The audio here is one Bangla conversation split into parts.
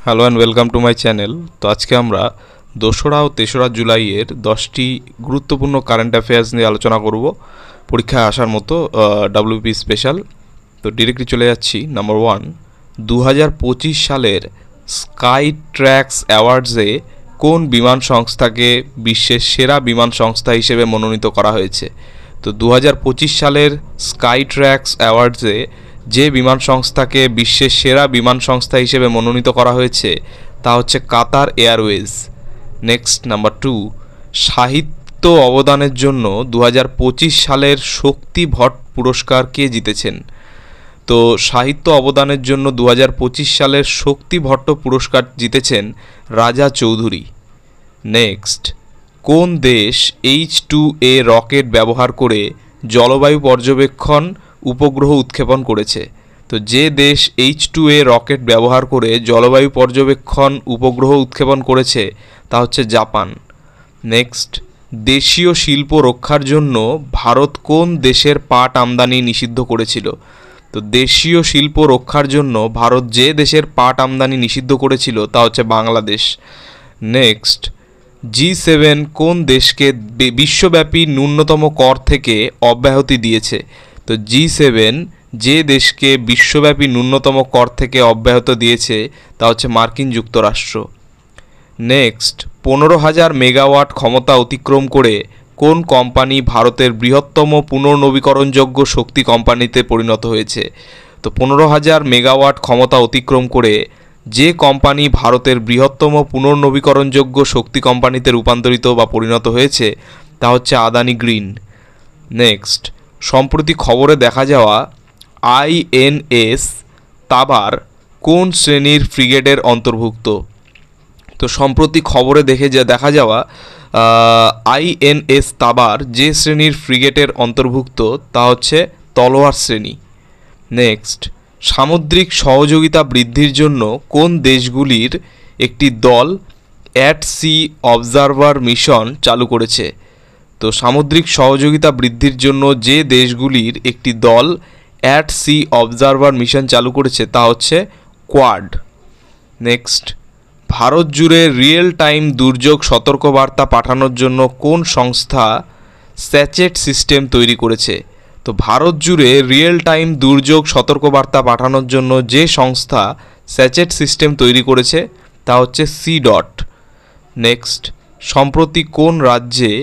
Hello and welcome to my channel. তো আজকে আমরা 2রা ও 3রা জুলাইয়ের 10টি গুরুত্বপূর্ণ কারেন্ট অ্যাফেয়ার্স নিয়ে আলোচনা করব পরীক্ষায় আসার মতো ডাব্লিউপি স্পেশাল। তো ডিরেক্টলি চলে যাচ্ছি। নাম্বার 1, 2025 সালের স্কাই ট্র্যাক্স অ্যাওয়ার্ডসে কোন বিমান সংস্থাকে বিশ্বের সেরা বিমান সংস্থা হিসেবে মনোনীত করা হয়েছে? তো 2025 সালের স্কাই ট্র্যাক্স অ্যাওয়ার্ডসে যে বিমান সংস্থাকে বিশ্বের সেরা বিমান সংস্থা হিসেবে মনোনীত করা হয়েছে তা হচ্ছে কাতার এয়ারওয়েজ। নেক্সট, নাম্বার 2, সাহিত্য অবদানের জন্য 2025 সালের শক্তি ভট্ট পুরস্কার কে জিতেছেন? তো সাহিত্য অবদানের জন্য 2025 সালের শক্তি ভট্ট পুরস্কার জিতেছেন রাজা চৌধুরী। নেক্সট, কোন দেশ H2A রকেট ব্যবহার করে জলবায়ু পর্যবেক্ষণ উপগ্রহ উৎক্ষেপণ করেছে? তো যে দেশ H2A রকেট ব্যবহার করে জলবায়ু পর্যবেক্ষণ উপগ্রহ উৎক্ষেপণ করেছে তা হচ্ছে জাপান। নেক্সট, দেশীয় শিল্প রক্ষার জন্য ভারত কোন দেশের পাট আমদানি নিষিদ্ধ করেছিল? তো দেশীয় শিল্প রক্ষার জন্য ভারত যে দেশের পাট আমদানি নিষিদ্ধ করেছিল তা হচ্ছে বাংলাদেশ। নেক্সট, G7 কোন দেশকে বিশ্বব্যাপী ন্যূনতম কর থেকে অব্যাহতি দিয়েছে? তো G7 যে দেশকে বিশ্বব্যাপী ন্যূনতম কর থেকে অব্যাহত দিয়েছে তা হচ্ছে মার্কিন যুক্তরাষ্ট্র। নেক্সট, 15,000 মেগাওয়াট ক্ষমতা অতিক্রম করে কোন কোম্পানি ভারতের বৃহত্তম পুনর্নবীকরণযোগ্য শক্তি কোম্পানিতে পরিণত হয়েছে? তো 15,000 মেগাওয়াট ক্ষমতা অতিক্রম করে যে কোম্পানি ভারতের বৃহত্তম পুনর্নবীকরণযোগ্য শক্তি কোম্পানিতে রূপান্তরিত বা পরিণত হয়েছে তা হচ্ছে আদানি গ্রিন। নেক্সট, সম্প্রতি খবরে দেখা যাওয়া INS তাবার কোন শ্রেণীর ফ্রিগেটের অন্তর্ভুক্ত? তো সম্প্রতি খবরে দেখা যাওয়া INS তাবার যে শ্রেণীর ফ্রিগেটের অন্তর্ভুক্ত তা হচ্ছে তলোয়ার শ্রেণী। নেক্সট, সামুদ্রিক সহযোগিতা বৃদ্ধির জন্য কোন দেশগুলির একটি দল অ্যাট সি অবজারভার মিশন চালু করেছে? তো সামুদ্রিক সহযোগিতা বৃদ্ধির জন্য যে দেশগুলির একটি দল অ্যাট সি অবজারভার মিশন চালু করেছে তা হচ্ছে কোয়াড। নেক্সট, ভারত জুড়ে রিয়েল টাইম দুর্যোগ সতর্কবার্তা পাঠানোর জন্য কোন সংস্থা স্যাচেট সিস্টেম তৈরি করেছে? তো ভারত জুড়ে রিয়েল টাইম দুর্যোগ সতর্কবার্তা পাঠানোর জন্য যে সংস্থা স্যাচেট সিস্টেম তৈরি করেছে তা হচ্ছে CDOT। নেক্সট, সম্প্রতি কোন রাজ্যে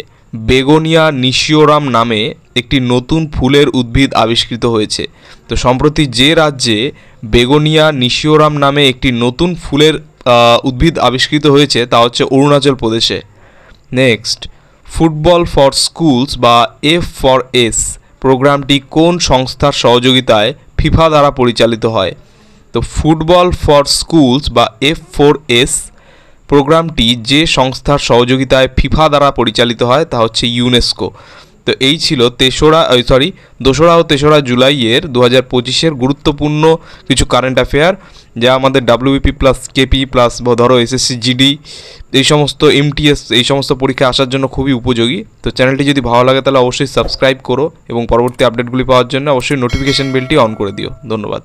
বেগোনিয়া নিশিওরাম নামে একটি নতুন ফুলের উদ্ভিদ আবিষ্কৃত হয়েছে? তো সম্প্রতি যে রাজ্যে বেগোনিয়া নিশিওরাম নামে একটি নতুন ফুলের উদ্ভিদ আবিষ্কৃত হয়েছে তা হচ্ছে অরুণাচল প্রদেশে। নেক্সট, ফুটবল ফর স্কুলস বা F4S প্রোগ্রামটি কোন সংস্থার সহযোগিতায় ফিফা দ্বারা পরিচালিত হয়? তো ফুটবল ফর স্কুলস বা F4S প্রোগ্রামটি যে সংস্থার সহযোগিতায় ফিফা দ্বারা পরিচালিত হয় তা হচ্ছে ইউনেস্কো। তো এই ছিল 2রা ও 3রা জুলাইয়ের 2025-এর গুরুত্বপূর্ণ কিছু কারেন্ট অ্যাফেয়ার, যা আমাদের WBP প্লাস KP প্লাস ধরো SSC GD এই সমস্ত MTS এই সমস্ত পরীক্ষা আসার জন্য খুবই উপযোগী। তো চ্যানেলটি যদি ভালো লাগে তাহলে অবশ্যই সাবস্ক্রাইব করো এবং পরবর্তী আপডেটগুলি পাওয়ার জন্য অবশ্যই নোটিফিকেশন বেলটি অন করে দিও। ধন্যবাদ।